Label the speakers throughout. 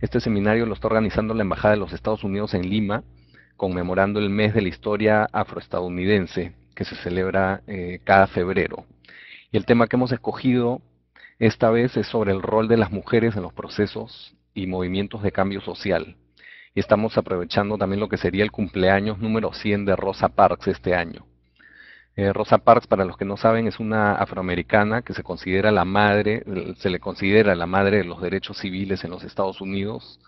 Speaker 1: Este seminario lo está organizando la Embajada de los Estados Unidos en Lima, conmemorando el mes de la historia afroestadounidense, que se celebra cada febrero. Y el tema que hemos escogido esta vez es sobre el rol de las mujeres en los procesos y movimientos de cambio social. Y estamos aprovechando también lo que sería el cumpleaños número 100 de Rosa Parks este año. Rosa Parks, para los que no saben, es una afroamericana que se considera la madre, se le considera la madre de los derechos civiles en los Estados Unidos.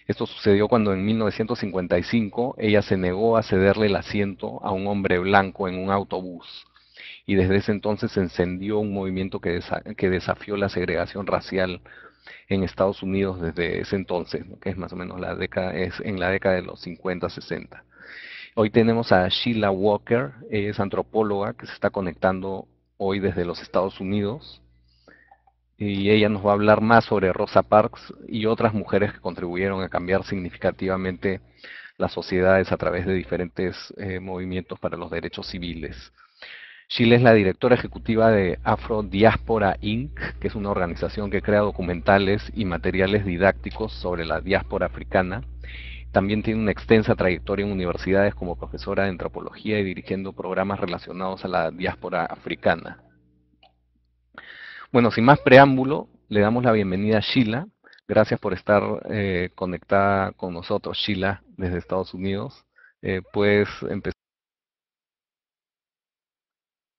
Speaker 1: Esto sucedió cuando en 1955 ella se negó a cederle el asiento a un hombre blanco en un autobús. Y desde ese entonces se encendió un movimiento que desafió la segregación racial en Estados Unidos desde ese entonces, ¿no? Que es más o menos es en la década de los 50, 60. Hoy tenemos a Sheila Walker, es antropóloga que se está conectando hoy desde los Estados Unidos y ella nos va a hablar más sobre Rosa Parks y otras mujeres que contribuyeron a cambiar significativamente las sociedades a través de diferentes movimientos para los derechos civiles. Sheila es la directora ejecutiva de Afro Diaspora Inc., que es una organización que crea documentales y materiales didácticos sobre la diáspora africana. También tiene una extensa trayectoria en universidades como profesora de antropología y dirigiendo programas relacionados a la diáspora africana. Bueno, sin más preámbulo, le damos la bienvenida a Sheila. Gracias por estar conectada con nosotros, Sheila, desde Estados Unidos. Puedes empezar.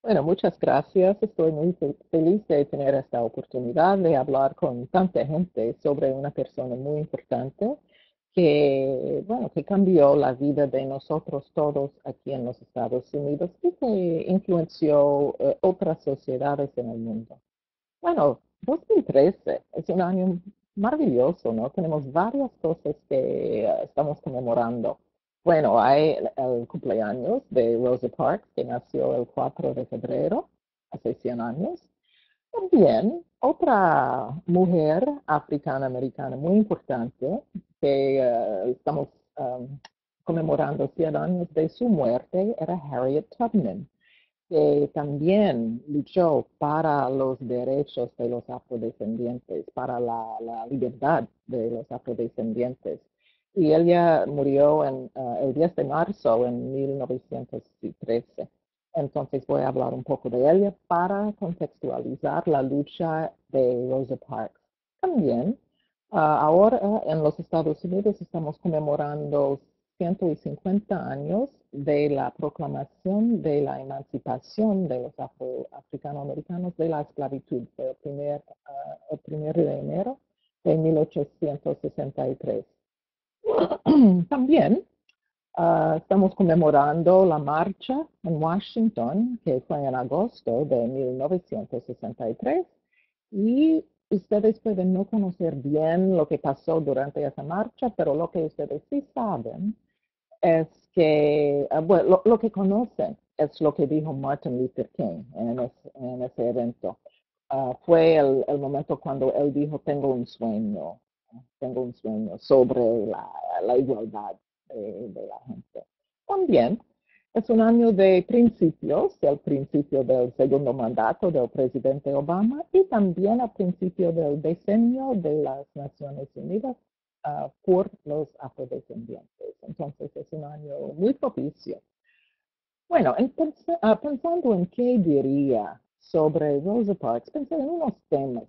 Speaker 2: Bueno, muchas gracias. Estoy muy feliz de tener esta oportunidad de hablar con tanta gente sobre una persona muy importante que, bueno, que cambió la vida de nosotros todos aquí en los Estados Unidos y que influenció otras sociedades en el mundo. Bueno, 2013 es un año maravilloso, ¿no? Tenemos varias cosas que estamos conmemorando. Bueno, hay el cumpleaños de Rosa Parks, que nació el 4 de febrero, hace 100 años. También otra mujer africana-americana muy importante, que estamos conmemorando 100 años de su muerte, era Harriet Tubman, que también luchó para los derechos de los afrodescendientes, para la libertad de los afrodescendientes. Y ella murió el 10 de marzo en 1913. Entonces voy a hablar un poco de ella para contextualizar la lucha de Rosa Parks. También ahora en los Estados Unidos estamos conmemorando 150 años de la proclamación de la emancipación de los africanoamericanos de la esclavitud, el primer de enero de 1863. También estamos conmemorando la marcha en Washington, que fue en agosto de 1963, y ustedes pueden no conocer bien lo que pasó durante esa marcha, pero lo que ustedes sí saben es que, bueno, lo que conocen es lo que dijo Martin Luther King en ese evento. Fue el momento cuando él dijo, tengo un sueño sobre la igualdad de la gente. También es un año de principios, el principio del segundo mandato del presidente Obama y también el principio del decenio de las Naciones Unidas por los afrodescendientes. Entonces es un año muy propicio. Bueno, pensando en qué diría sobre Rosa Parks, pensé en unos temas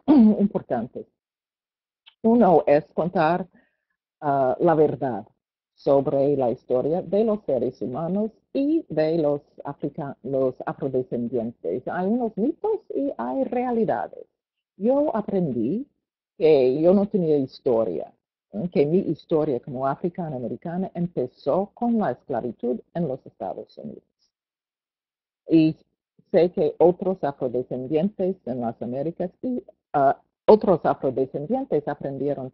Speaker 2: importantes. Uno es contar la verdad sobre la historia de los seres humanos y de los afrodescendientes. Hay unos mitos y hay realidades. Yo aprendí que yo no tenía historia, que mi historia como africana-americana empezó con la esclavitud en los Estados Unidos. Y sé que otros afrodescendientes en las Américas y otros afrodescendientes aprendieron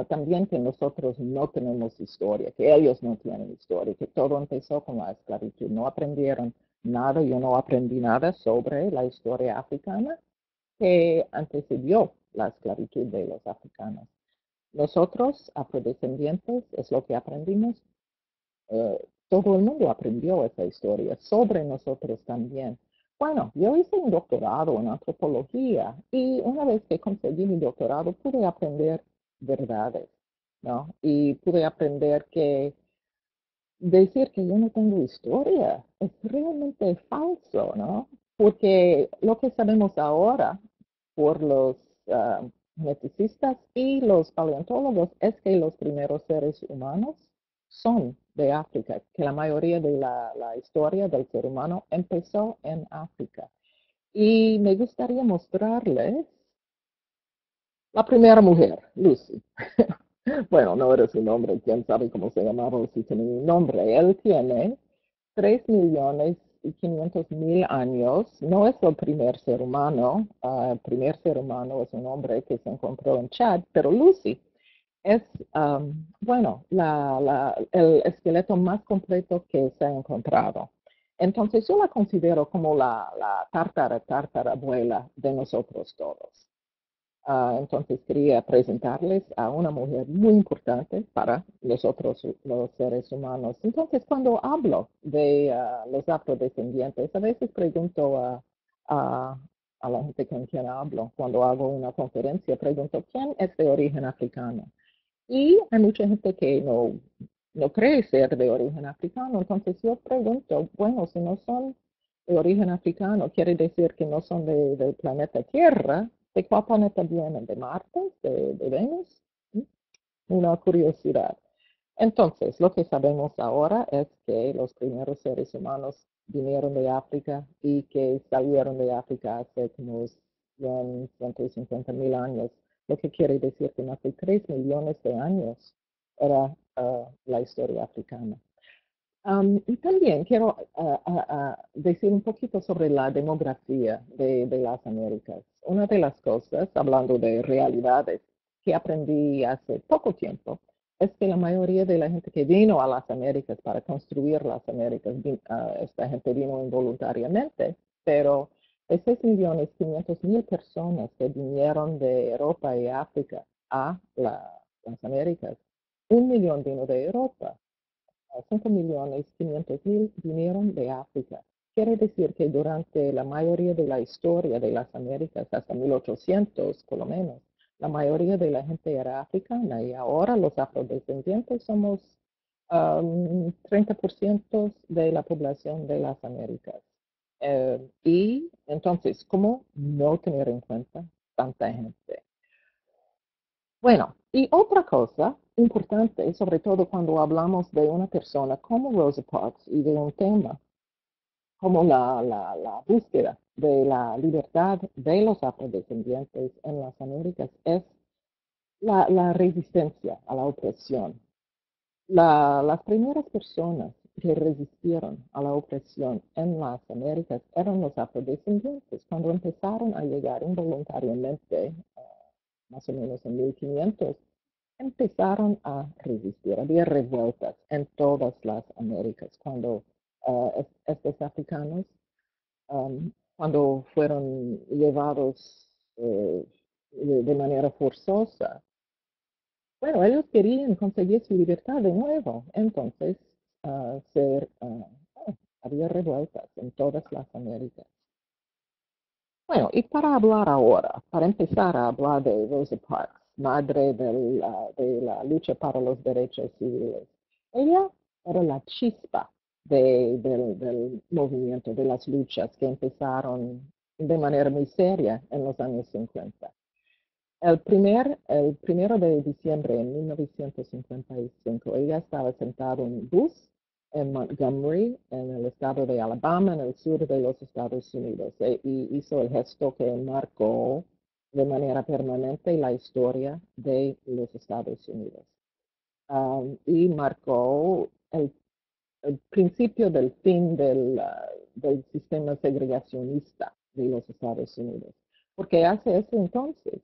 Speaker 2: también que nosotros no tenemos historia, que ellos no tienen historia, que todo empezó con la esclavitud. No aprendieron nada, yo no aprendí nada sobre la historia africana que antecedió la esclavitud de los africanos. Nosotros, afrodescendientes, es lo que aprendimos. Todo el mundo aprendió esa historia sobre nosotros también. Bueno, yo hice un doctorado en antropología y una vez que conseguí mi doctorado pude aprender verdades, ¿no? Y pude aprender que decir que yo no tengo historia es realmente falso, ¿no? Porque lo que sabemos ahora por los geneticistas y los paleontólogos es que los primeros seres humanos son de África, que la mayoría de la historia del ser humano empezó en África. Y me gustaría mostrarles la primera mujer, Lucy. Bueno, no era su nombre, quién sabe cómo se llamaba o si tenía un nombre. Él tiene 3.500.000 años. No es el primer ser humano. El primer ser humano es un hombre que se encontró en Chad, pero Lucy es, bueno, el esqueleto más completo que se ha encontrado. Entonces yo la considero como la tártara abuela de nosotros todos. Entonces quería presentarles a una mujer muy importante para nosotros los seres humanos. Entonces cuando hablo de los afrodescendientes, a veces pregunto a, a la gente con quien hablo, cuando hago una conferencia, pregunto, ¿quién es de origen africano? Y hay mucha gente que no cree ser de origen africano, entonces yo pregunto, bueno, si no son de origen africano, quiere decir que no son del planeta Tierra. ¿De cuál planeta vienen? ¿De Marte? ¿De Venus? ¿Mm? Una curiosidad. Entonces, lo que sabemos ahora es que los primeros seres humanos vinieron de África y que salieron de África hace como 150.000 años, lo que quiere decir que más de 3 millones de años era la historia africana. Y también quiero decir un poquito sobre la demografía de las Américas. Una de las cosas, hablando de realidades, que aprendí hace poco tiempo, es que la mayoría de la gente que vino a las Américas para construir las Américas, esta gente vino involuntariamente, pero de 6.500.000 personas que vinieron de Europa y África a las Américas, 1 millón vino de Europa. 5.500.000 vinieron de África. Quiere decir que durante la mayoría de la historia de las Américas, hasta 1800 por lo menos, la mayoría de la gente era africana y ahora los afrodescendientes somos 30% de la población de las Américas. Y entonces, ¿cómo no tener en cuenta tanta gente? Bueno, y otra cosa importante, sobre todo cuando hablamos de una persona como Rosa Parks y de un tema como la búsqueda de la libertad de los afrodescendientes en las Américas, es la resistencia a la opresión. Las primeras personas que resistieron a la opresión en las Américas eran los afrodescendientes, cuando empezaron a llegar involuntariamente, más o menos en 1500, empezaron a resistir. Había revueltas en todas las Américas cuando estos africanos, cuando fueron llevados de manera forzosa, bueno, ellos querían conseguir su libertad de nuevo. Entonces, había revueltas en todas las Américas. Bueno, y para hablar ahora, para empezar a hablar de Rosa Parks, madre de la lucha para los derechos civiles, ella era la chispa del movimiento, de las luchas que empezaron de manera muy seria en los años 50. El primero de diciembre de 1955, ella estaba sentada en un bus en Montgomery, en el estado de Alabama, en el sur de los Estados Unidos, y hizo el gesto que marcó de manera permanente la historia de los Estados Unidos. Y marcó el principio del fin del sistema segregacionista de los Estados Unidos. Porque hace ese entonces,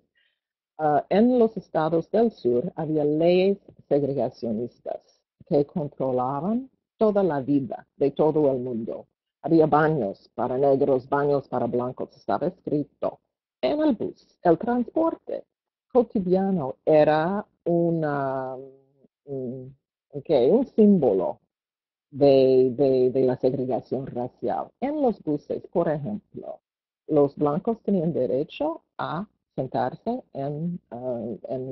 Speaker 2: en los estados del sur había leyes segregacionistas que controlaban toda la vida de todo el mundo. Había baños para negros, baños para blancos, estaba escrito en el bus. El transporte cotidiano era un símbolo de la segregación racial. En los buses, por ejemplo, los blancos tenían derecho a sentarse en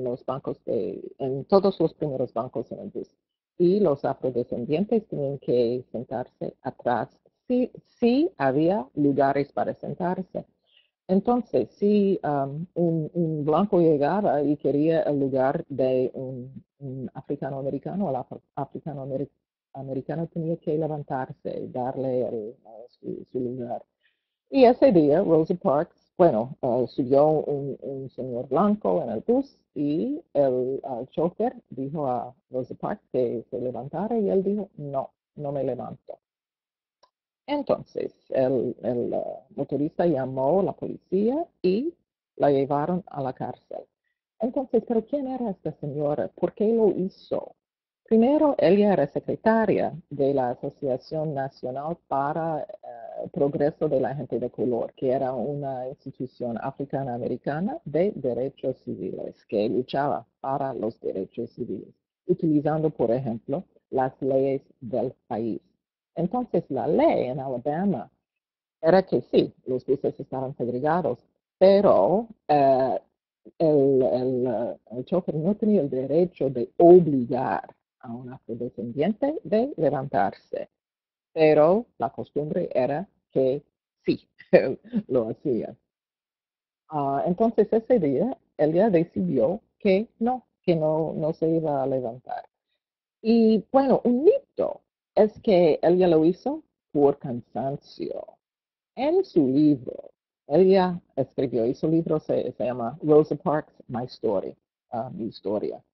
Speaker 2: los bancos en todos los primeros bancos en el bus. Y los afrodescendientes tenían que sentarse atrás. Sí, sí había lugares para sentarse. Entonces, si un blanco llegaba y quería el lugar de un africano-americano, el africano-americano tenía que levantarse y darle su lugar. Y ese día, Rosa Parks, bueno, subió un señor blanco en el bus y el chofer dijo a Rosa Parks que se levantara y él dijo, no, no me levanto. Entonces, el motorista llamó a la policía y la llevaron a la cárcel. Entonces, ¿pero quién era esta señora? ¿Por qué lo hizo? Primero, ella era secretaria de la Asociación Nacional para el Progreso de la Gente de Color, que era una institución africana-americana de derechos civiles que luchaba para los derechos civiles, utilizando, por ejemplo, las leyes del país. Entonces, la ley en Alabama era que sí, los buses estaban segregados, pero el chofer no tenía el derecho de obligar a un afrodescendiente de levantarse, pero la costumbre era que sí, lo hacía. Entonces ese día ella decidió que no se iba a levantar. Y bueno, un mito es que ella lo hizo por cansancio. En su libro, ella escribió, y su libro se llama Rosa Parks, My Story, mi historia.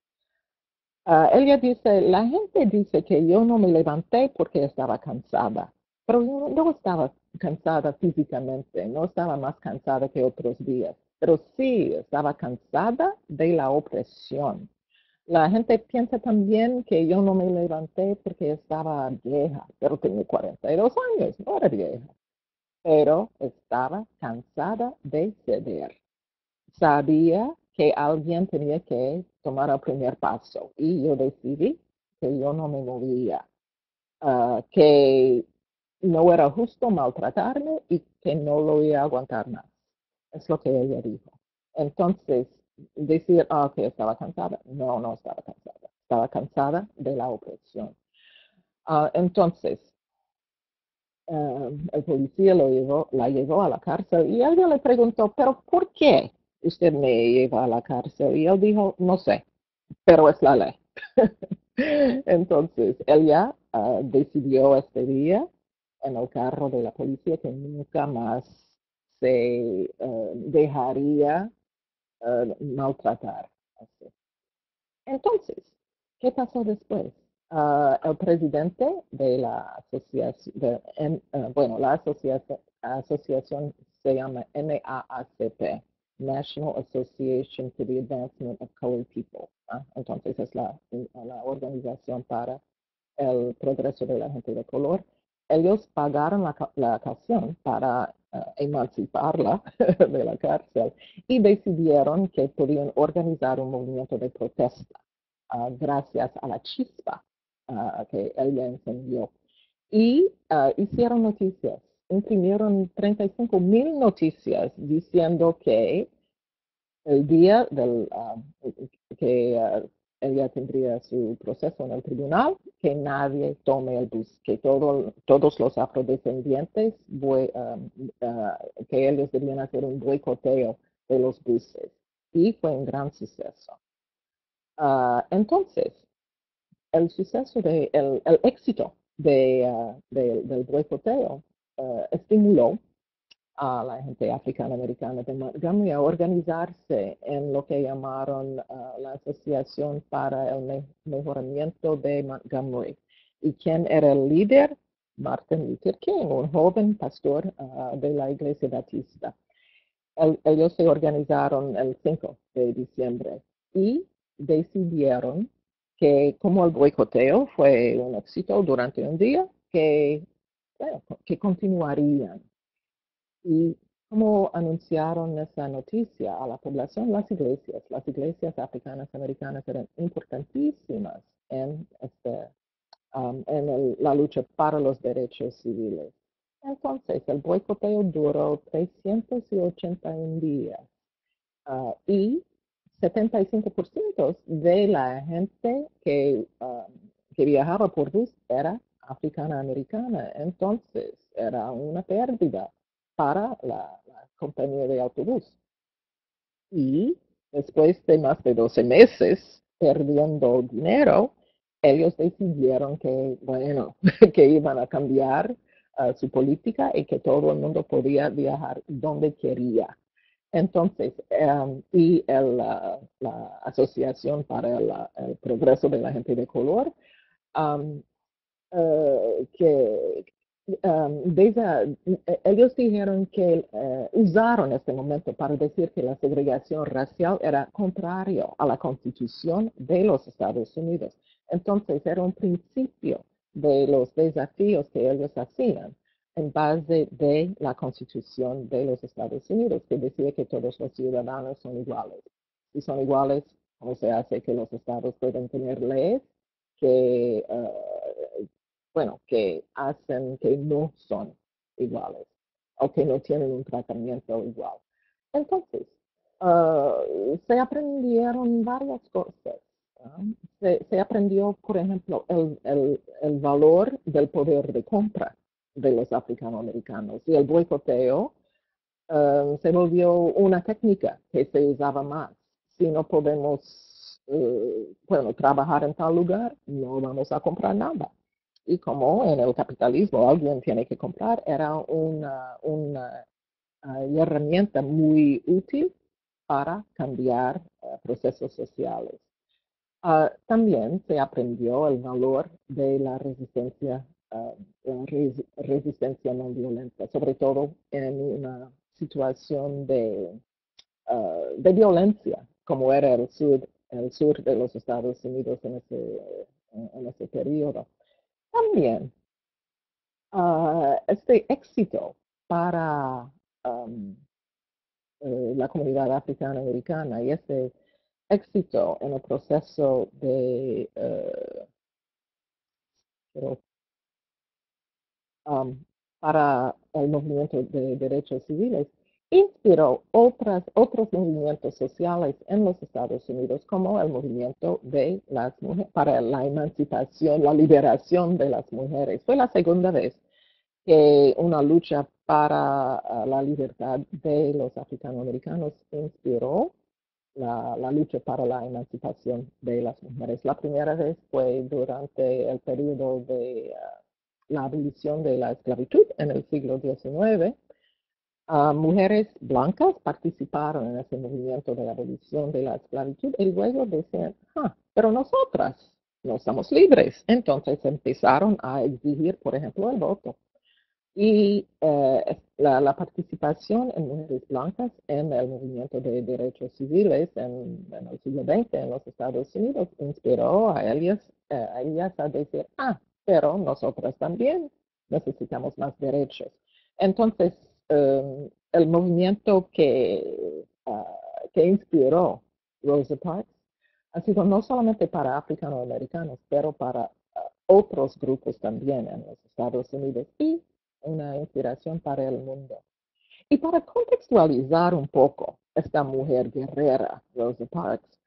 Speaker 2: Ella dice, la gente dice que yo no me levanté porque estaba cansada, pero yo no estaba cansada físicamente, no estaba más cansada que otros días, pero sí estaba cansada de la opresión. La gente piensa también que yo no me levanté porque estaba vieja, pero tenía 42 años, no era vieja, pero estaba cansada de ceder. Sabía que alguien tenía que tomar el primer paso y yo decidí que yo no me movía, que no era justo maltratarme y que no lo iba a aguantar más. Es lo que ella dijo. Entonces, decir, que estaba cansada, no, no estaba cansada. Estaba cansada de la opresión. Entonces, el policía la llevó a la cárcel y alguien le preguntó, pero ¿por qué usted me lleva a la cárcel? Y él dijo, no sé, pero es la ley. Entonces, ella decidió este día en el carro de la policía que nunca más se dejaría maltratar. Así. Entonces, ¿qué pasó después? El presidente de la asociación, bueno, la asociación se llama NAACP, National Association for the Advancement of Colored People. Entonces es la organización para el progreso de la gente de color. Ellos pagaron la caución para emanciparla de la cárcel y decidieron que podían organizar un movimiento de protesta gracias a la chispa que ella encendió. Y hicieron noticias, imprimieron 35,000 noticias diciendo que el día que ella tendría su proceso en el tribunal, que nadie tome el bus, que todos los afrodescendientes, que ellos debían hacer un boicoteo de los buses. Y fue un gran suceso. Entonces, el éxito del boicoteo estimuló a la gente africana-americana de Montgomery a organizarse en lo que llamaron la Asociación para el Mejoramiento de Montgomery. ¿Y quién era el líder? Martin Luther King, un joven pastor de la Iglesia Batista. Ellos se organizaron el 5 de diciembre y decidieron que como el boicoteo fue un éxito durante un día, que continuarían. Y como anunciaron esa noticia a la población, las iglesias africanas americanas eran importantísimas en la lucha para los derechos civiles. Entonces, el boicoteo duró 381 días. Y 75% de la gente que viajaba por bus era africana-americana. Entonces era una pérdida para la compañía de autobús. Y después de más de 12 meses perdiendo dinero, ellos decidieron que, bueno, que iban a cambiar su política y que todo el mundo podía viajar donde quería. Entonces, la Asociación para el Progreso de la Gente de Color, um, que ellos dijeron que usaron este momento para decir que la segregación racial era contrario a la Constitución de los Estados Unidos. Entonces, era un principio de los desafíos que ellos hacían en base de la Constitución de los Estados Unidos, que decía que todos los ciudadanos son iguales. Si son iguales, ¿cómo se hace que los estados pueden tener leyes que bueno, que hacen que no son iguales o que no tienen un tratamiento igual? Entonces, se aprendieron varias cosas. Se aprendió, por ejemplo, el valor del poder de compra de los africanoamericanos y el boicoteo se volvió una técnica que se usaba más. Si no podemos, bueno, trabajar en tal lugar, no vamos a comprar nada. Y como en el capitalismo alguien tiene que comprar, era una herramienta muy útil para cambiar procesos sociales. También se aprendió el valor de la resistencia, resistencia no violenta, sobre todo en una situación de violencia, como era el sur de los Estados Unidos en ese periodo. También este éxito para um, la comunidad africana-americana y este éxito en el proceso pero, um, para el movimiento de derechos civiles inspiró otros movimientos sociales en los Estados Unidos, como el movimiento de las mujeres para la emancipación, la liberación de las mujeres. Fue la segunda vez que una lucha para la libertad de los africanoamericanos inspiró la lucha para la emancipación de las mujeres. La primera vez fue durante el periodo de la abolición de la esclavitud en el siglo XIX. Mujeres blancas participaron en ese movimiento de abolición de la esclavitud y luego decían, pero nosotras no somos libres. Entonces empezaron a exigir, por ejemplo, el voto. Y la participación en mujeres blancas en el movimiento de derechos civiles en el siglo XX en los Estados Unidos inspiró a ellas a decir, pero nosotras también necesitamos más derechos. Entonces, el movimiento que inspiró Rosa Parks ha sido no solamente para africanoamericanos, pero para otros grupos también en los Estados Unidos y una inspiración para el mundo. Y para contextualizar un poco esta mujer guerrera, Rosa Parks,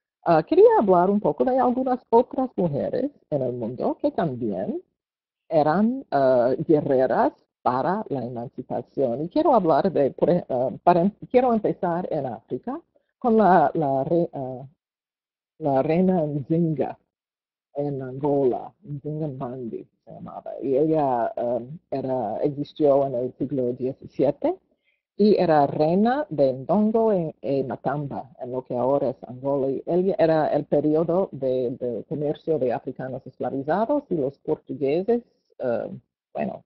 Speaker 2: quería hablar un poco de algunas otras mujeres en el mundo que también eran guerreras para la emancipación. Y quiero hablar quiero empezar en África con la reina Nzinga en Angola, Nzinga Mbandi se llamaba, y ella existió en el siglo XVII y era reina de Ndongo y Matamba, en lo que ahora es Angola. Y ella era el periodo de comercio de africanos esclavizados y los portugueses, bueno,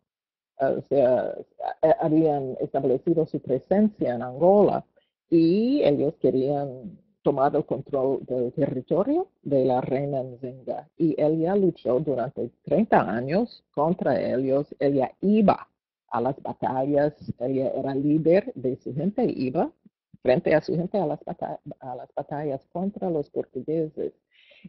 Speaker 2: habían establecido su presencia en Angola y ellos querían tomar el control del territorio de la reina Nzinga. Y ella luchó durante 30 años contra ellos. Ella iba a las batallas, ella era líder de su gente, iba frente a su gente a las batallas contra los portugueses.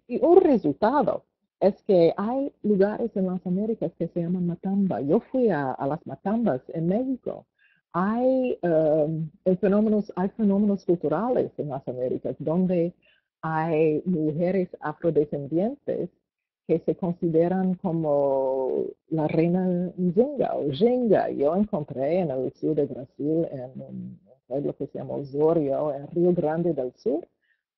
Speaker 2: Y un resultado es que hay lugares en las Américas que se llaman Matamba. Yo fui a las Matambas en México hay fenómenos culturales en las Américas donde hay mujeres afrodescendientes que se consideran como la reina Nzinga o Jenga. Yo encontré en el sur de Brasil, en un pueblo que se llama Osorio, en Río Grande del Sur,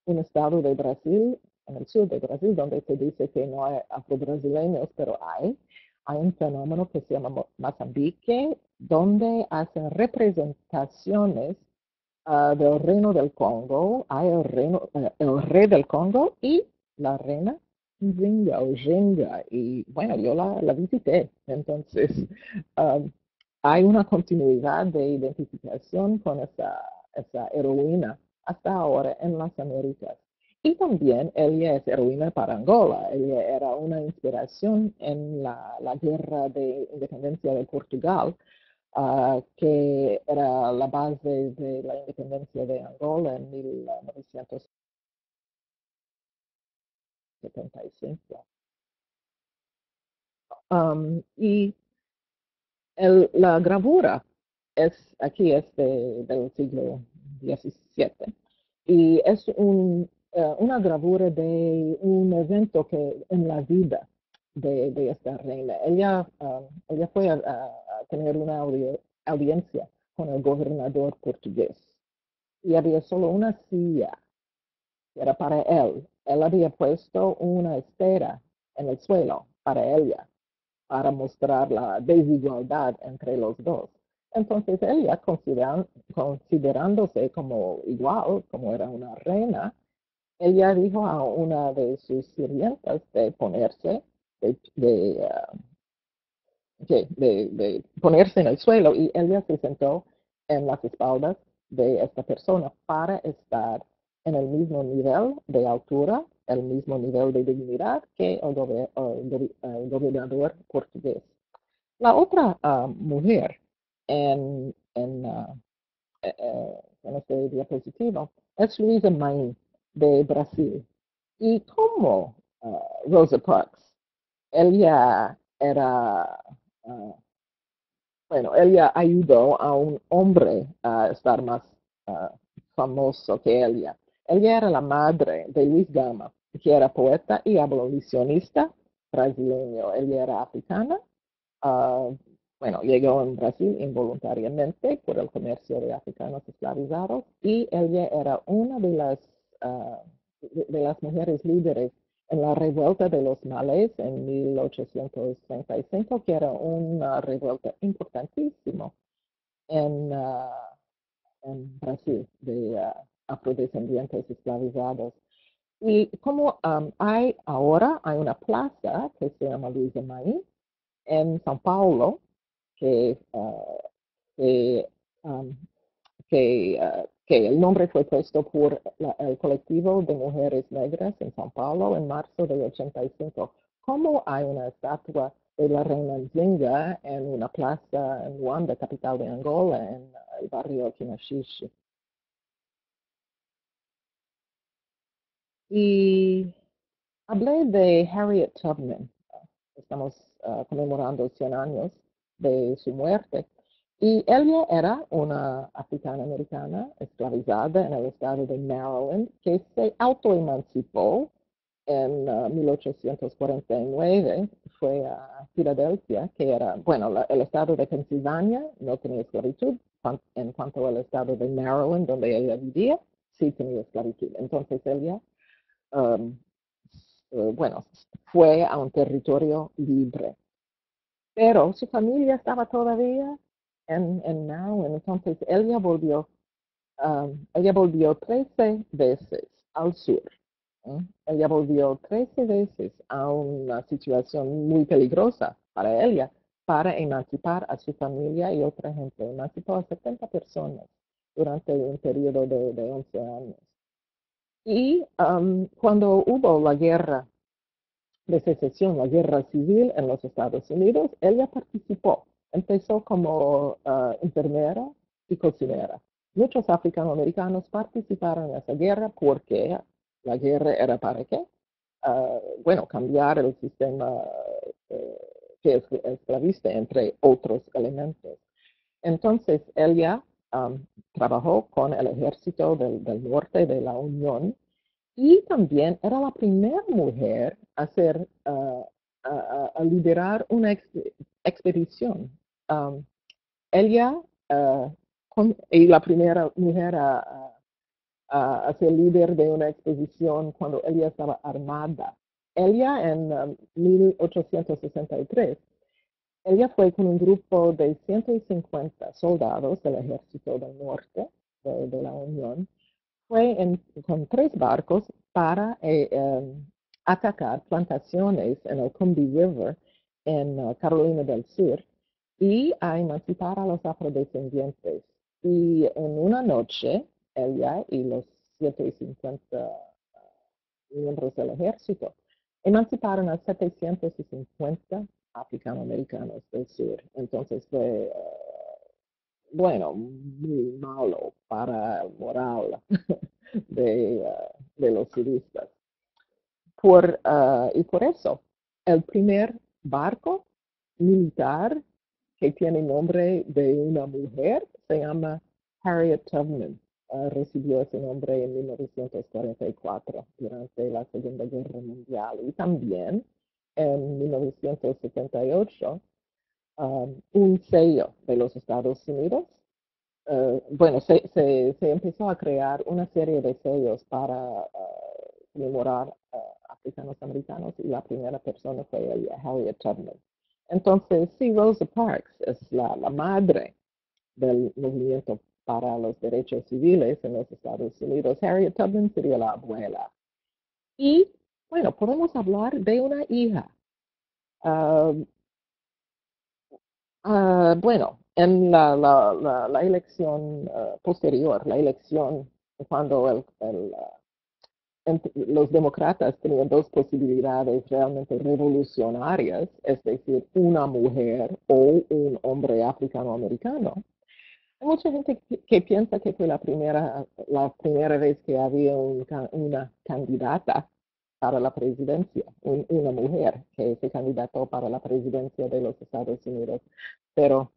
Speaker 2: un estado de Brasil, en el sur de Brasil, donde se dice que no hay afrobrasileños, pero hay un fenómeno que se llama Mozambique, donde hacen representaciones del reino del Congo. Hay el rey del Congo y la reina Zinga o Jenga. Y bueno, yo la visité. Entonces, um, hay una continuidad de identificación con esa heroína hasta ahora en las Américas. Y también ella es heroína para Angola. Ella era una inspiración en la guerra de independencia de Portugal, que era la base de la independencia de Angola en 1975. Y la gravura aquí es del siglo XVII y es una gravura de un evento que en la vida de esta reina. Ella fue a tener una audiencia con el gobernador portugués y había solo una silla que era para él. Él había puesto una estera en el suelo para ella, para mostrar la desigualdad entre los dos. Entonces ella, considerándose como igual, como era una reina, ella dijo a una de sus sirvientas de ponerse, de ponerse en el suelo, y ella se sentó en las espaldas de esta persona para estar en el mismo nivel de altura, el mismo nivel de dignidad que el gobernador portugués. La otra mujer en este diapositivo es Luisa Main de Brasil. Y como Rosa Parks, ella era, uh, bueno, ella ayudó a un hombre a estar más uh, famoso que ella. Ella era la madre de Luis Gama, que era poeta y abolicionista brasileño. Ella era africana. Uh, bueno, llegó en Brasil involuntariamente por el comercio de africanos esclavizados y ella era una de las mujeres líderes en la revuelta de los malés en 1835, que era una revuelta importantísima en, uh, en Brasil de afrodescendientes esclavizados. Y como hay una plaza que se llama Luisa Maíz en São Paulo, que, que, um, que el nombre fue puesto por el colectivo de mujeres negras en São Paulo en marzo de 85. Como hay una estatua de la reina Zinga en una plaza en Luanda, capital de Angola, en el barrio Kinaxishi. Y hablé de Harriet Tubman. Estamos conmemorando 100 años de su muerte. Y ella era una africana-americana esclavizada en el estado de Maryland que se autoemancipó en 1849. Fue a Filadelfia, que era, bueno, el estado de Pensilvania no tenía esclavitud, en cuanto al estado de Maryland, donde ella vivía, sí tenía esclavitud. Entonces ella um, bueno, fue a un territorio libre. Pero su familia estaba todavía en Maryland, entonces ella volvió 13 veces al sur. ¿Eh? Ella volvió 13 veces a una situación muy peligrosa para ella, para emancipar a su familia y otra gente. Emancipó a 70 personas durante un periodo de 11 años. Y cuando hubo la guerra de secesión, la guerra civil en los Estados Unidos, ella participó. Empezó como enfermera y cocinera. Muchos afroamericanos participaron en esa guerra porque la guerra era para qué? Bueno, cambiar el sistema que es esclavista, entre otros elementos. Entonces, ella trabajó con el ejército del norte de la Unión y también era la primera mujer a, a liderar una expedición. Um, ella y la primera mujer a ser líder de una expedición cuando ella estaba armada. Ella en 1863, ella fue con un grupo de 150 soldados del ejército del norte de la Unión, fue con 3 barcos para atacar plantaciones en el Combahee River en Carolina del Sur y a emancipar a los afrodescendientes. Y en una noche, ella y los 150 miembros del ejército emanciparon a 750 africanoamericanos del sur. Entonces fue, bueno, muy malo para el moral de los turistas. Y por eso, el primer barco militar que tiene nombre de una mujer se llama Harriet Tubman. Recibió ese nombre en 1944 durante la Segunda Guerra Mundial y también en 1978 un sello de los Estados Unidos. Bueno, se empezó a crear una serie de sellos para conmemorar africanos americanos y la primera persona fue ella, Harriet Tubman. Entonces, sí, Rosa Parks es la madre del movimiento para los derechos civiles en los Estados Unidos. Harriet Tubman sería la abuela. Y, bueno, podemos hablar de una hija. Uh, bueno, en la elección posterior, la elección cuando los demócratas tenían 2 posibilidades realmente revolucionarias, es decir, una mujer o un hombre africano-americano. Hay mucha gente que piensa que fue la primera vez que había una candidata para la presidencia, una mujer que se candidató para la presidencia de los Estados Unidos, pero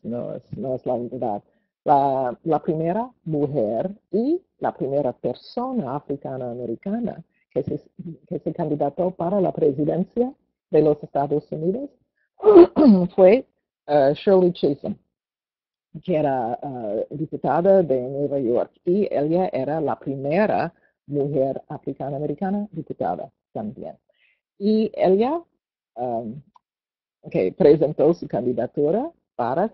Speaker 2: no es la verdad. La primera mujer y la primera persona africana-americana que se candidató para la presidencia de los Estados Unidos fue Shirley Chisholm, que era diputada de Nueva York, y ella era la primera mujer africana-americana diputada también. Y ella que presentó su candidatura para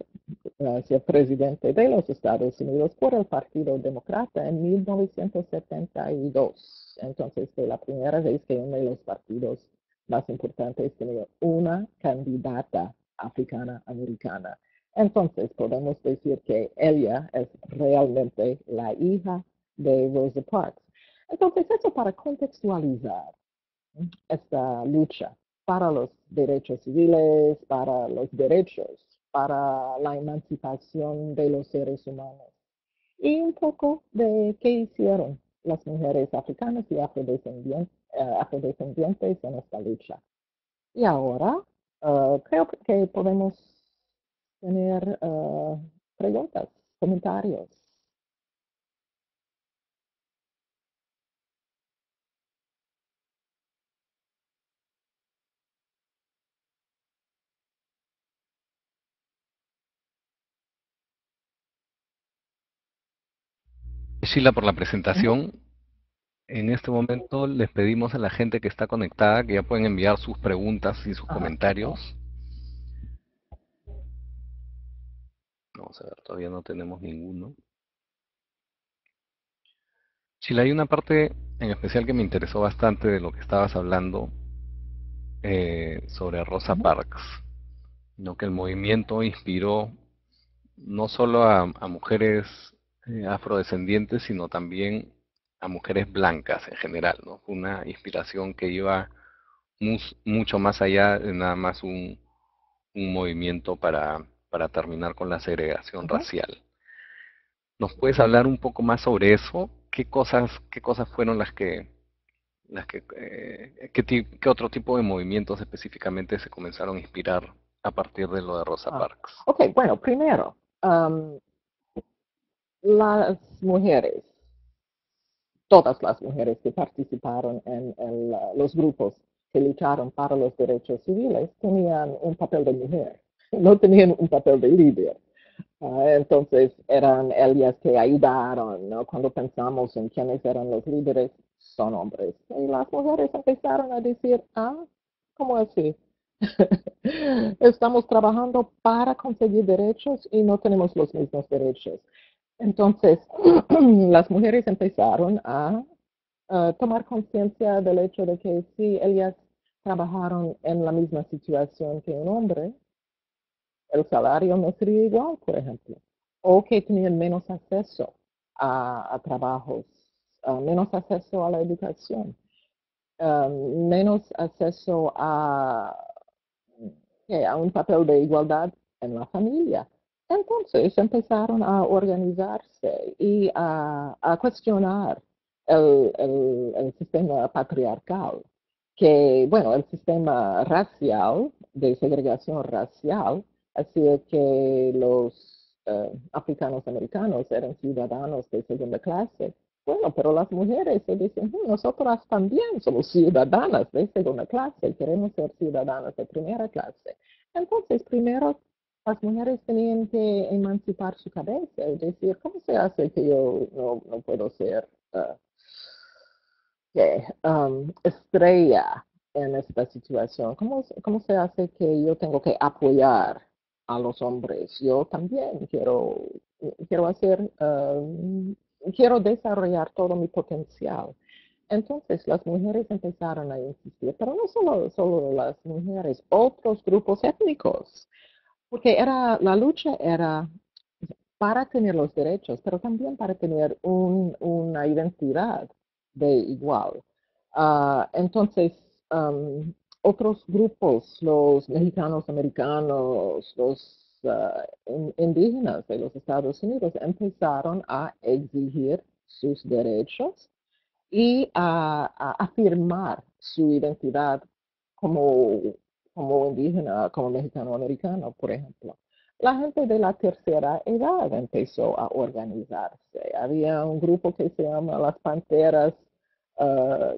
Speaker 2: ser presidente de los Estados Unidos por el Partido Demócrata en 1972. Entonces fue la primera vez que uno de los partidos más importantes tenía una candidata africana-americana. Entonces podemos decir que ella es realmente la hija de Rosa Parks. Entonces eso para contextualizar esta lucha para los derechos civiles, para los derechos, para la emancipación de los seres humanos. Y un poco de qué hicieron las mujeres africanas y afrodescendientes en esta lucha. Y ahora creo que podemos tener preguntas, comentarios.
Speaker 1: Sheila, por la
Speaker 2: Uh -huh.
Speaker 1: presentación. En este momento les pedimos a la gente que está conectada que ya pueden enviar sus preguntas y sus
Speaker 2: Uh -huh.
Speaker 1: comentarios. Vamos a ver, todavía no tenemos ninguno. Sheila, hay una parte en especial que me interesó bastante de lo que estabas hablando sobre
Speaker 2: Uh
Speaker 1: Rosa
Speaker 2: -huh.
Speaker 1: Parks, ¿no? Que el movimiento inspiró no solo a mujeres afrodescendientes, sino también a mujeres blancas en general, ¿no? Una inspiración que iba mucho más allá de nada más un movimiento para terminar con la segregación
Speaker 2: Uh -huh.
Speaker 1: racial. ¿Nos puedes hablar un poco más sobre eso? Qué cosas fueron qué otro tipo de movimientos específicamente se comenzaron a inspirar a partir de lo de Rosa
Speaker 2: Ah,
Speaker 1: Parks?
Speaker 2: ok, bueno, primero, las mujeres, todas las mujeres que participaron en los grupos que lucharon para los derechos civiles tenían un papel de mujer, no tenían un papel de líder. Entonces eran ellas que ayudaron, ¿no? Cuando pensamos en quiénes eran los líderes, son hombres. Y las mujeres empezaron a decir, ¿cómo así? Estamos trabajando para conseguir derechos y no tenemos los mismos derechos. Entonces, las mujeres empezaron a tomar conciencia del hecho de que si ellas trabajaron en la misma situación que un hombre, el salario no sería igual, por ejemplo, o que tenían menos acceso a trabajos, menos acceso a la educación, menos acceso a un papel de igualdad en la familia. Entonces empezaron a organizarse y a cuestionar el sistema patriarcal, que, bueno, el sistema racial, de segregación racial, hacía que los africanos americanos eran ciudadanos de segunda clase. Bueno, pero las mujeres se dicen, nosotras también somos ciudadanas de segunda clase, queremos ser ciudadanas de primera clase. Entonces, primero, las mujeres tenían que emancipar su cabeza y decir, ¿cómo se hace que yo no puedo ser estrella en esta situación? ¿Cómo se hace que yo tengo que apoyar a los hombres? Yo también quiero hacer, quiero desarrollar todo mi potencial. Entonces las mujeres empezaron a insistir, pero no solo las mujeres, otros grupos étnicos, porque la lucha era para tener los derechos, pero también para tener una identidad de igual. Entonces, otros grupos, los mexicanos americanos, los indígenas de los Estados Unidos, empezaron a exigir sus derechos y a afirmar su identidad como, como indígena, como mexicano-americano, por ejemplo. La gente de la tercera edad empezó a organizarse. Había un grupo que se llama las Panteras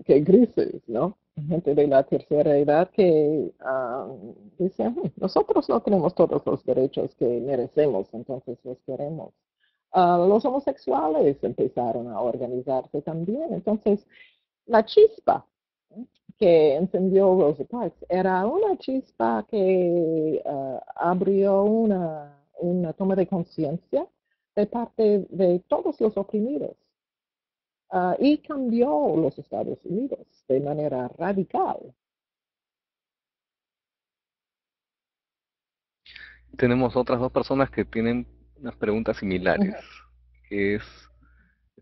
Speaker 2: que grises, ¿no? Gente de la tercera edad que decía, nosotros no tenemos todos los derechos que merecemos, entonces los queremos. Los homosexuales empezaron a organizarse también. Entonces, la chispa que encendió Rosa Parks era una chispa que abrió una toma de conciencia de parte de todos los oprimidos y cambió los Estados Unidos de manera radical.
Speaker 1: Tenemos otras dos personas que tienen unas preguntas similares,
Speaker 2: Ujú.
Speaker 1: que es,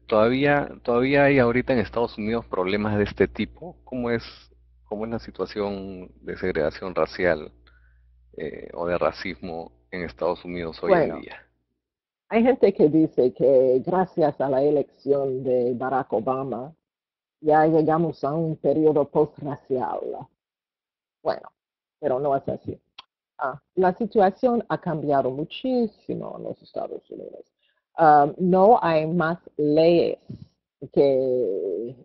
Speaker 1: todavía hay ahorita en Estados Unidos problemas de este tipo? Cómo es la situación de segregación racial o de racismo en Estados Unidos hoy en
Speaker 2: Bueno,
Speaker 1: día?
Speaker 2: hay gente que dice que gracias a la elección de Barack Obama ya llegamos a un periodo postracial. Bueno, pero no es así. La situación ha cambiado muchísimo en los Estados Unidos. No hay más leyes que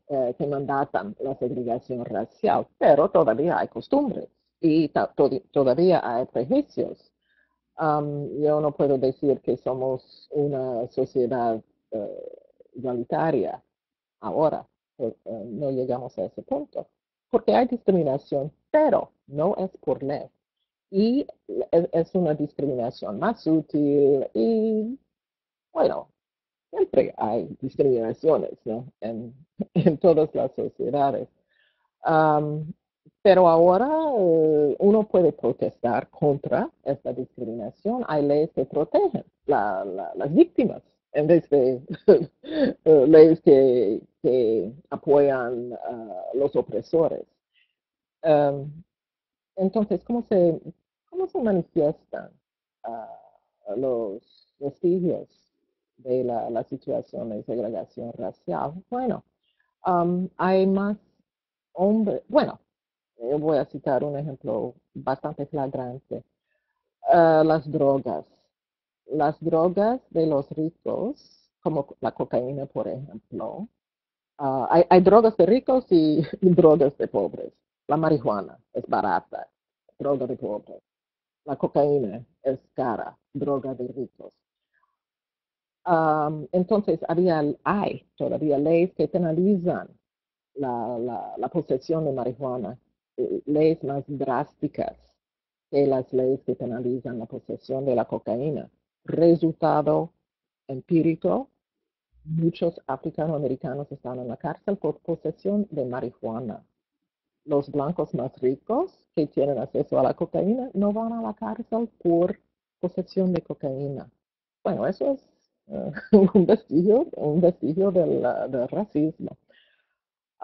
Speaker 2: mandatan la segregación racial, pero todavía hay costumbres y todavía hay prejuicios. Yo no puedo decir que somos una sociedad igualitaria ahora, no llegamos a ese punto, porque hay discriminación, pero no es por ley y es una discriminación más útil y bueno, siempre hay discriminaciones, ¿no? En todas las sociedades. Um, pero ahora uno puede protestar contra esta discriminación. Hay leyes que protegen las víctimas en vez de leyes que apoyan a los opresores. Um, entonces, cómo se manifiestan los vestigios de la situación de segregación racial? Bueno, hay más hombres. Bueno, yo voy a citar un ejemplo bastante flagrante. Las drogas. Las drogas de los ricos, como la cocaína, por ejemplo. Hay drogas de ricos y drogas de pobres. La marihuana es barata, droga de pobres. La cocaína es cara, droga de ricos. Entonces, hay todavía leyes que penalizan la posesión de marihuana, leyes más drásticas que las leyes que penalizan la posesión de la cocaína. Resultado empírico, muchos africanoamericanos están en la cárcel por posesión de marihuana. Los blancos más ricos que tienen acceso a la cocaína no van a la cárcel por posesión de cocaína. Bueno, eso es un vestigio del racismo.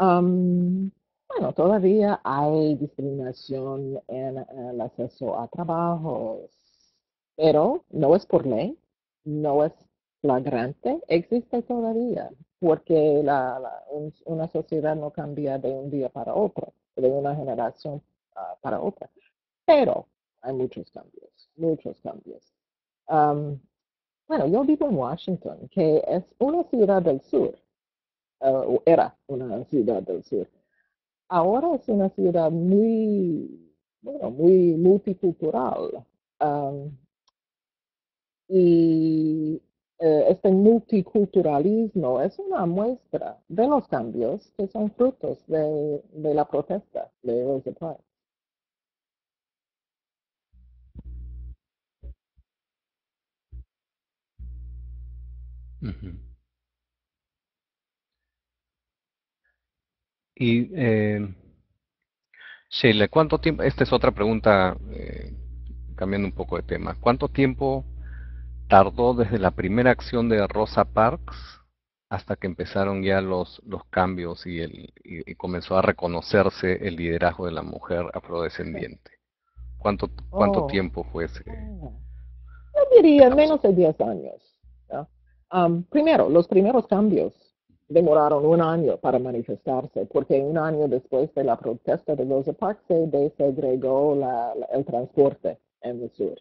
Speaker 2: Um, bueno, todavía hay discriminación en el acceso a trabajos, pero no es por ley, no es flagrante, existe todavía, porque una sociedad no cambia de un día para otro, de una generación para otra, pero hay muchos cambios, muchos cambios. Um, bueno, yo vivo en Washington, que es una ciudad del sur, era una ciudad del sur. Ahora es una ciudad muy, bueno, muy multicultural. Um, y este multiculturalismo es una muestra de los cambios que son frutos de la protesta de Rosa Parks.
Speaker 1: Ujú. Y Sheila, ¿cuánto tiempo? Esta es otra pregunta, cambiando un poco de tema. ¿Cuánto tiempo tardó desde la primera acción de Rosa Parks hasta que empezaron ya los cambios y comenzó a reconocerse el liderazgo de la mujer afrodescendiente? ¿Cuánto
Speaker 2: Oh,
Speaker 1: tiempo fue
Speaker 2: oh. Yo diría
Speaker 1: ese lapso?
Speaker 2: menos de 10 años. ¿No? Primero, los primeros cambios demoraron un año para manifestarse, porque un año después de la protesta de Rosa Parks se desegregó el transporte en el sur.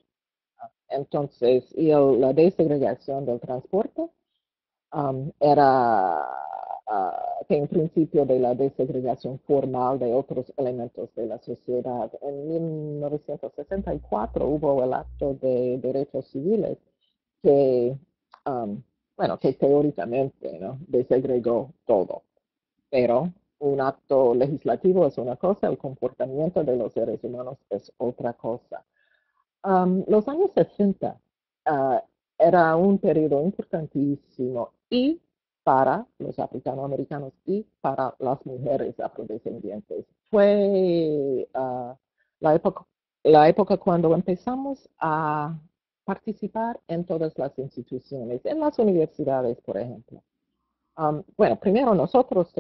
Speaker 2: Entonces, la desegregación del transporte era que en principio de la desegregación formal de otros elementos de la sociedad. En 1964 hubo el acto de derechos civiles que, um, bueno, que teóricamente, ¿no?, desegregó todo, pero un acto legislativo es una cosa, el comportamiento de los seres humanos es otra cosa. Los años 60 uh, era un periodo importantísimo y para los africanoamericanos y para las mujeres afrodescendientes. Fue la, época, la época cuando empezamos a participar en todas las instituciones, en las universidades, por ejemplo. Bueno, primero nosotros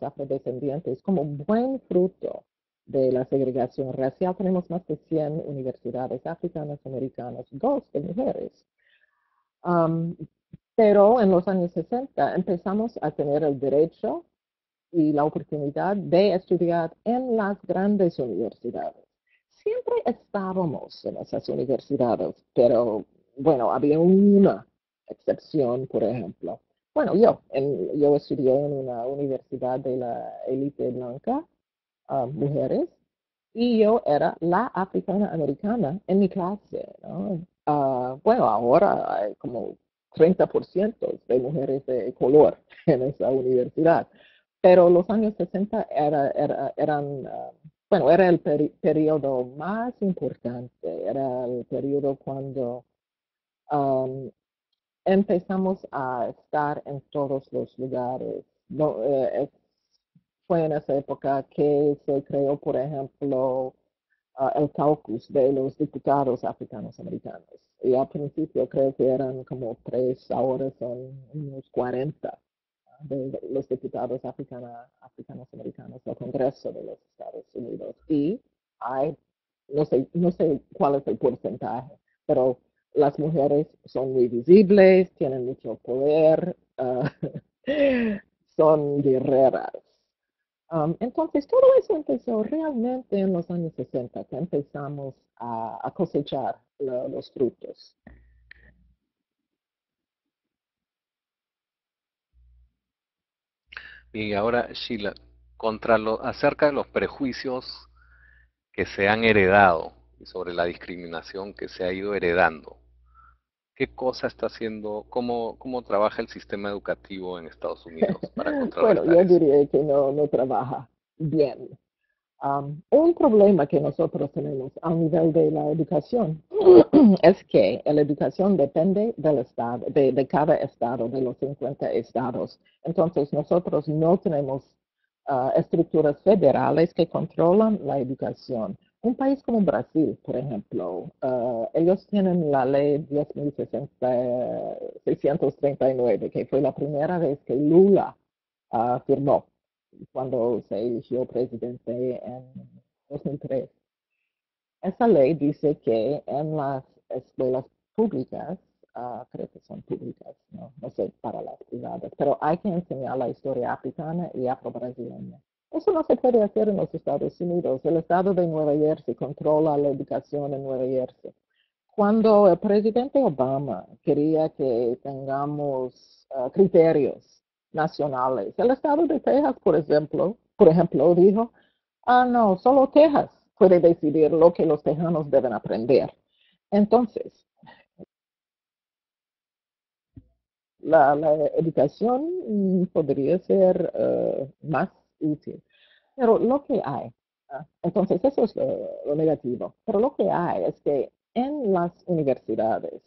Speaker 2: afrodescendientes, como buen fruto de la segregación racial, tenemos más de 100 universidades africanas americanas, dos de mujeres. Um, pero en los años 60 empezamos a tener el derecho y la oportunidad de estudiar en las grandes universidades. Siempre estábamos en esas universidades, pero bueno, había una excepción, por ejemplo. Bueno, yo estudié en una universidad de la élite blanca, mujeres, y yo era la africana americana en mi clase, ¿no? Bueno, ahora hay como 30% de mujeres de color en esa universidad, pero los años 60 eran, bueno, era el periodo más importante, era el periodo cuando um, empezamos a estar en todos los lugares. No, fue en esa época que se creó, por ejemplo, el caucus de los diputados africanos americanos. Y al principio creo que eran como tres, ahora son unos 40 de los diputados africanos americanos del Congreso de los Estados Unidos. Y hay, no sé cuál es el porcentaje, pero las mujeres son muy visibles, tienen mucho poder, son guerreras. Entonces, todo eso empezó realmente en los años 60, que empezamos a cosechar los frutos.
Speaker 1: Y ahora, Sheila, acerca de los prejuicios que se han heredado y sobre la discriminación que se ha ido heredando, ¿qué cosa está haciendo, cómo trabaja el sistema educativo en Estados Unidos para
Speaker 2: Bueno,
Speaker 1: contrarrestar
Speaker 2: yo
Speaker 1: eso?
Speaker 2: diría que no trabaja bien. Un problema que nosotros tenemos a nivel de la educación es que la educación depende del estado, de cada estado, de los 50 estados. Entonces, nosotros no tenemos estructuras federales que controlan la educación. Un país como Brasil, por ejemplo, ellos tienen la ley 10.639, que fue la primera vez que Lula firmó cuando se eligió presidente en 2003. Esa ley dice que en las escuelas públicas, creo que son públicas, no sé para las privadas, pero hay que enseñar la historia africana y afro-brasileña. Eso no se puede hacer en los Estados Unidos. El estado de Nueva Jersey controla la educación en Nueva Jersey. Cuando el presidente Obama quería que tengamos criterios nacionales, el estado de Texas, por ejemplo, dijo, no, solo Texas puede decidir lo que los tejanos deben aprender. Entonces, la educación podría ser más útil. Pero lo que hay, entonces eso es lo negativo, pero lo que hay es que en las universidades,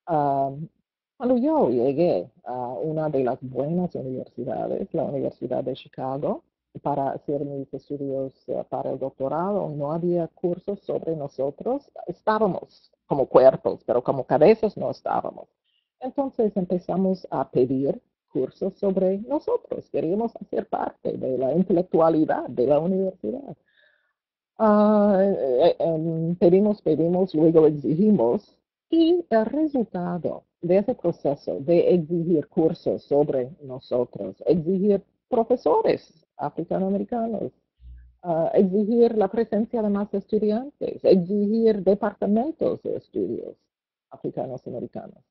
Speaker 2: Um, cuando yo llegué a una de las buenas universidades, la Universidad de Chicago, para hacer mis estudios para el doctorado, no había cursos sobre nosotros. Estábamos como cuerpos, pero como cabezas no estábamos. Entonces empezamos a pedir cursos sobre nosotros. Queríamos hacer parte de la intelectualidad de la universidad. Pedimos, luego exigimos, y el resultado de ese proceso de exigir cursos sobre nosotros, exigir profesores africanoamericanos, exigir la presencia de más estudiantes, exigir departamentos de estudios africanos americanos.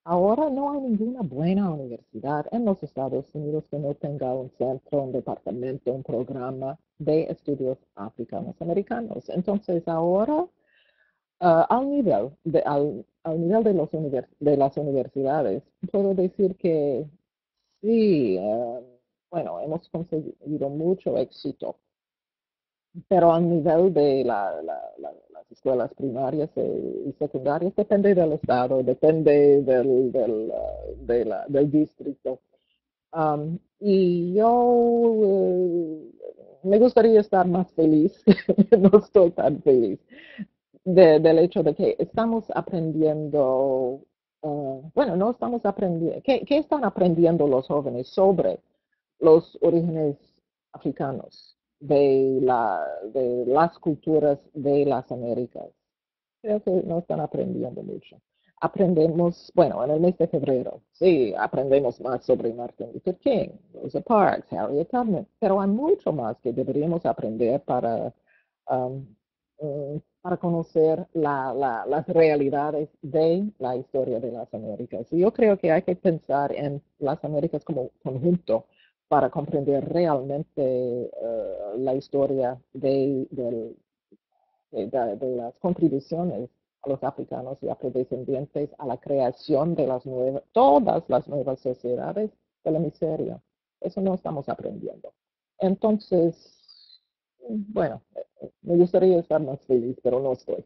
Speaker 2: Ahora no hay ninguna buena universidad en los Estados Unidos que no tenga un centro, un departamento, un programa de estudios africanos americanos. Entonces ahora, al nivel de, de las universidades, puedo decir que sí, bueno, hemos conseguido mucho éxito, pero al nivel de las escuelas primarias y secundarias depende del estado, depende del distrito. Y yo me gustaría estar más feliz, no estoy tan feliz, del hecho de que estamos aprendiendo, bueno, no estamos aprendiendo, ¿qué están aprendiendo los jóvenes sobre los orígenes africanos de las culturas de las Américas? Creo que no están aprendiendo mucho. Aprendemos, bueno, en el mes de febrero, sí, aprendemos más sobre Martin Luther King, Rosa Parks, Harriet Tubman, pero hay mucho más que deberíamos aprender um, para conocer las realidades de la historia de las Américas. Y yo creo que hay que pensar en las Américas como conjunto para comprender realmente la historia de las contribuciones a los africanos y afrodescendientes a la creación de todas las nuevas sociedades del hemisferio. Eso no estamos aprendiendo. Entonces, bueno, me gustaría estar más feliz, pero no estoy.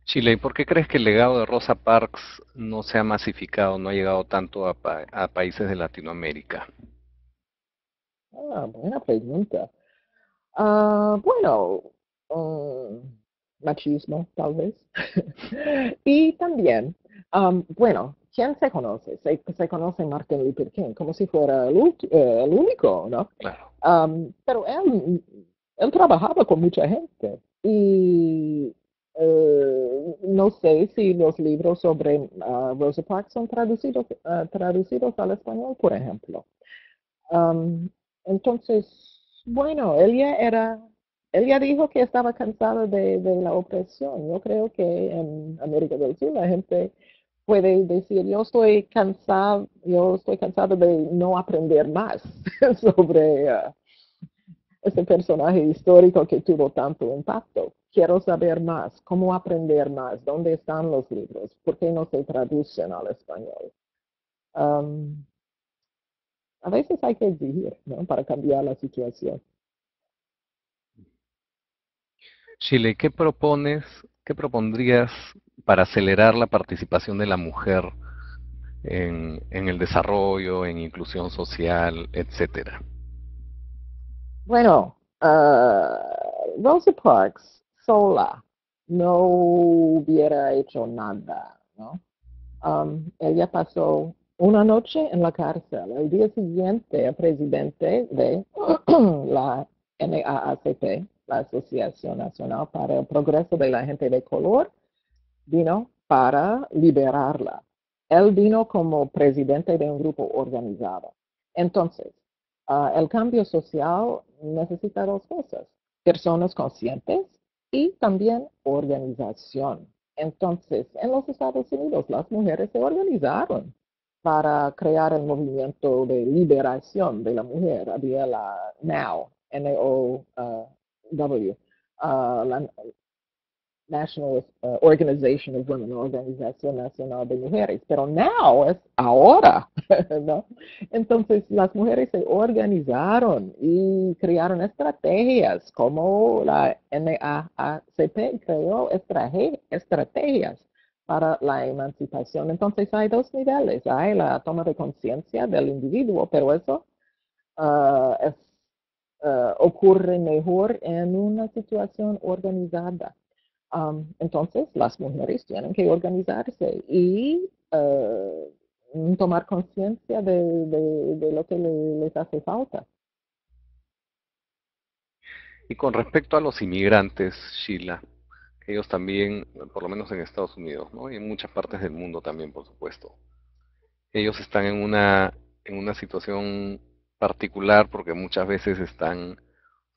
Speaker 1: Chile, ¿y por qué crees que el legado de Rosa Parks no se ha masificado, no ha llegado tanto a países de Latinoamérica?
Speaker 2: Buena pregunta. Bueno, um, machismo, tal vez. Y también, bueno, ¿quién se conoce? Se conoce Martin Luther King como si fuera el único, ¿no?
Speaker 1: Claro.
Speaker 2: Pero él trabajaba con mucha gente y no sé si los libros sobre Rosa Parks son traducidos al español, por ejemplo. Am, entonces, bueno, ella dijo que estaba cansada de la opresión. Yo creo que en América del Sur la gente puede decir, yo estoy cansado de no aprender más sobre ese personaje histórico que tuvo tanto impacto. Quiero saber más, cómo aprender más, dónde están los libros, por qué no se traducen al español. Am, a veces hay que exigir, ¿no? Para cambiar la situación.
Speaker 1: Chile, ¿qué propones, qué propondrías para acelerar la participación de la mujer en el desarrollo, en inclusión social, etcétera?
Speaker 2: Bueno, Rosa Parks sola no hubiera hecho nada, ¿no? Ella pasó una noche en la cárcel. El día siguiente, el presidente de la NAACP, la Asociación Nacional para el Progreso de la Gente de Color, vino para liberarla. Él vino como presidente de un grupo organizado. Entonces, el cambio social necesita dos cosas, personas conscientes y también organización. Entonces, en los Estados Unidos, las mujeres se organizaron para crear el movimiento de liberación de la mujer. Había la NOW, N-O-W, la National Organization of Women, Organización Nacional de Mujeres, pero now es ahora, ¿no? Entonces las mujeres se organizaron y crearon estrategias, como la NAACP creó estrategias para la emancipación. Entonces hay dos niveles, hay la toma de conciencia del individuo, pero eso ocurre mejor en una situación organizada. Entonces, las mujeres tienen que organizarse y tomar conciencia de lo que les hace falta.
Speaker 1: Y con respecto a los inmigrantes, Sheila, ellos también, por lo menos en Estados Unidos, ¿no? Y en muchas partes del mundo también, por supuesto, ellos están en una situación particular porque muchas veces están,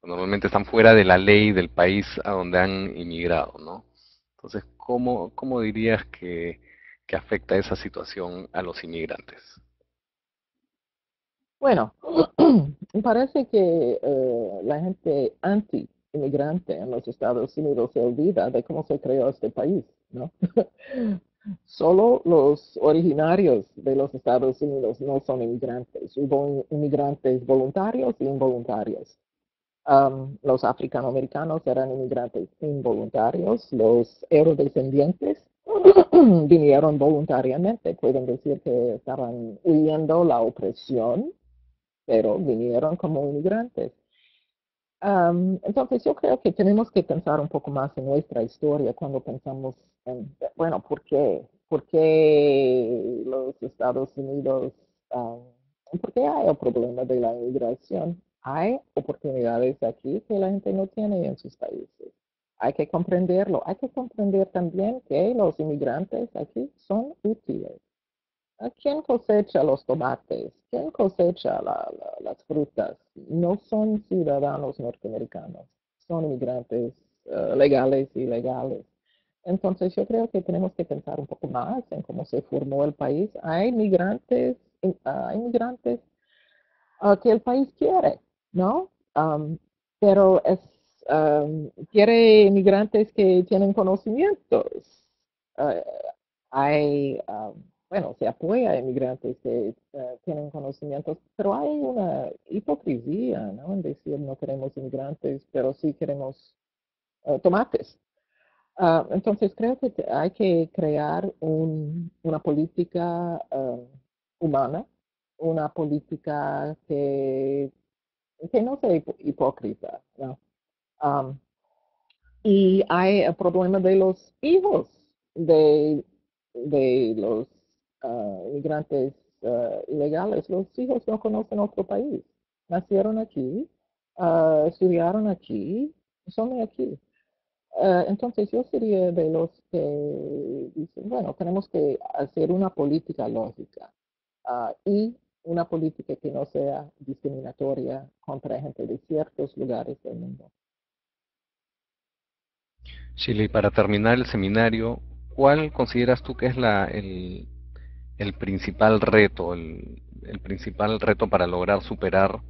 Speaker 1: normalmente están fuera de la ley del país a donde han inmigrado, ¿no? Entonces, ¿cómo dirías que afecta esa situación a los inmigrantes?
Speaker 2: Bueno, parece que la gente anti-inmigrante en los Estados Unidos se olvida de cómo se creó este país, ¿no? Solo los originarios de los Estados Unidos no son inmigrantes. Hubo inmigrantes voluntarios e involuntarios. Los africanoamericanos eran inmigrantes involuntarios, los eurodescendientes vinieron voluntariamente, pueden decir que estaban huyendo la opresión, pero vinieron como inmigrantes. Entonces yo creo que tenemos que pensar un poco más en nuestra historia cuando pensamos en, bueno, ¿por qué? ¿Por qué los Estados Unidos, um, por qué hay el problema de la inmigración? Hay oportunidades aquí que la gente no tiene en sus países. Hay que comprenderlo. Hay que comprender también que los inmigrantes aquí son útiles. ¿Quién cosecha los tomates? ¿Quién cosecha las frutas? No son ciudadanos norteamericanos, son inmigrantes legales y ilegales. Entonces yo creo que tenemos que pensar un poco más en cómo se formó el país. Hay migrantes que el país quiere, ¿no? Pero quiere inmigrantes que tienen conocimientos. Uh, hay, bueno, se apoya a inmigrantes que tienen conocimientos, pero hay una hipocresía, ¿no? En decir no queremos inmigrantes, pero sí queremos tomates. Entonces creo que hay que crear una política humana, una política que no sea hipócrita, ¿no? Um, y hay el problema de los hijos de, de los inmigrantes ilegales. Los hijos no conocen otro país. Nacieron aquí, estudiaron aquí, son de aquí. Entonces yo sería de los que dicen, bueno, tenemos que hacer una política lógica y una política que no sea discriminatoria contra gente de ciertos lugares del mundo.
Speaker 1: Sheila, y para terminar el seminario, ¿cuál consideras tú que es el principal reto, el principal reto para lograr superar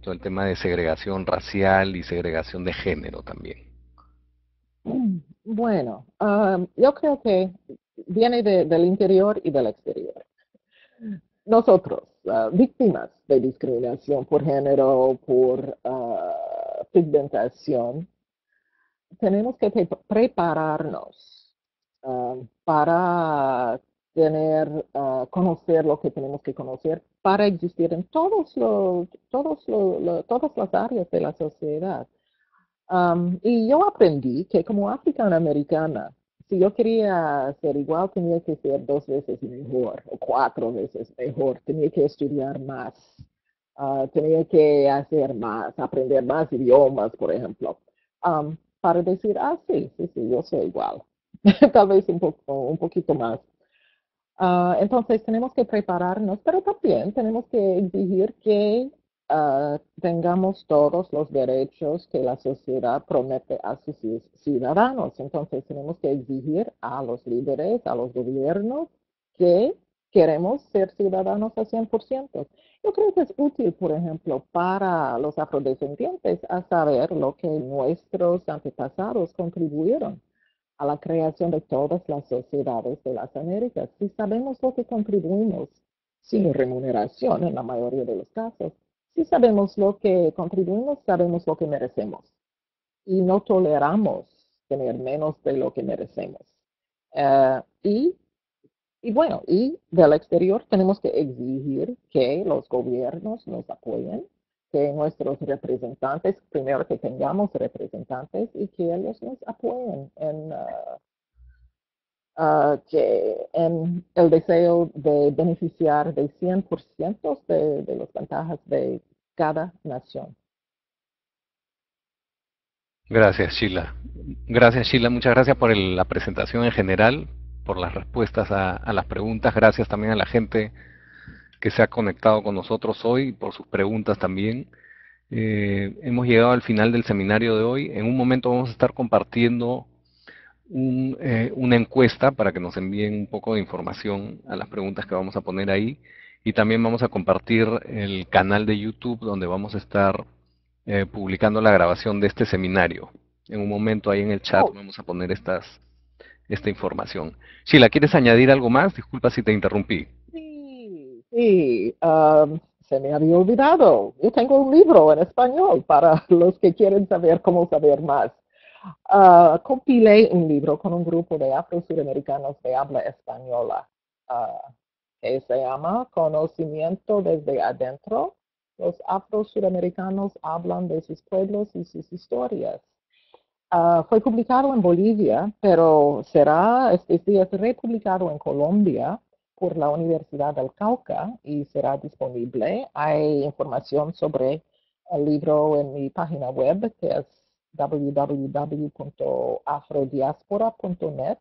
Speaker 1: todo el tema de segregación racial y segregación de género también?
Speaker 2: Bueno, yo creo que viene del interior y del exterior. Nosotros, víctimas de discriminación por género, por pigmentación, tenemos que prepararnos para conocer lo que tenemos que conocer para existir en todas las áreas de la sociedad. Y yo aprendí que como africana-americana, si yo quería ser igual, tenía que ser 2 veces mejor o 4 veces mejor. Tenía que estudiar más. Tenía que hacer más, aprender más idiomas, por ejemplo, para decir, sí, sí, sí, yo soy igual. Tal vez un poquito más. Entonces tenemos que prepararnos, pero también tenemos que exigir que tengamos todos los derechos que la sociedad promete a sus ciudadanos. Entonces tenemos que exigir a los líderes, a los gobiernos, que queremos ser ciudadanos al 100%. Yo creo que es útil, por ejemplo, para los afrodescendientes a saber lo que nuestros antepasados contribuyeron a la creación de todas las sociedades de las Américas. Si sabemos lo que contribuimos sin remuneración en la mayoría de los casos, si sabemos lo que contribuimos, sabemos lo que merecemos y no toleramos tener menos de lo que merecemos. Eh, y y del exterior tenemos que exigir que los gobiernos nos apoyen, que nuestros representantes, primero que tengamos representantes y que ellos nos apoyen en el deseo de beneficiar del 100% de las ventajas de cada nación.
Speaker 1: Gracias, Sheila. Gracias, Sheila. Muchas gracias por la presentación en general, por las respuestas a las preguntas. Gracias también a la gente que se ha conectado con nosotros hoy, por sus preguntas también. Hemos llegado al final del seminario de hoy. En un momento vamos a estar compartiendo una encuesta para que nos envíen un poco de información a las preguntas que vamos a poner ahí. Y también vamos a compartir el canal de YouTube donde vamos a estar publicando la grabación de este seminario. En un momento ahí en el chat
Speaker 2: Oh,
Speaker 1: vamos a poner esta información. Sheila, ¿quieres añadir algo más? Disculpa si te interrumpí.
Speaker 2: sí, sí, se me había olvidado. Yo tengo un libro en español para los que quieren saber cómo saber más. Compilé un libro con un grupo de afro-suramericanos de habla española ah, que se llama Conocimiento desde adentro. Los afro-suramericanos hablan de sus pueblos y sus historias. Fue publicado en Bolivia, pero será estos días republicado en Colombia por la Universidad del Cauca y será disponible. Hay información sobre el libro en mi página web, que es www.afrodiaspora.net.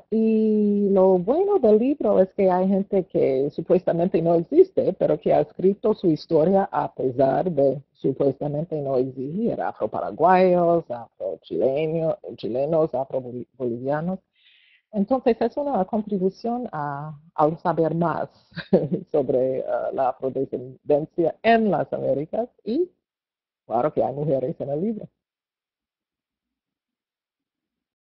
Speaker 2: Y lo bueno del libro es que hay gente que supuestamente no existe, pero que ha escrito su historia a pesar de supuestamente no existir. Afro-paraguayos, afro-chilenos, afro-bolivianos. Entonces es una contribución al saber más sobre la afrodescendencia en las Américas y claro que hay mujeres en el libro.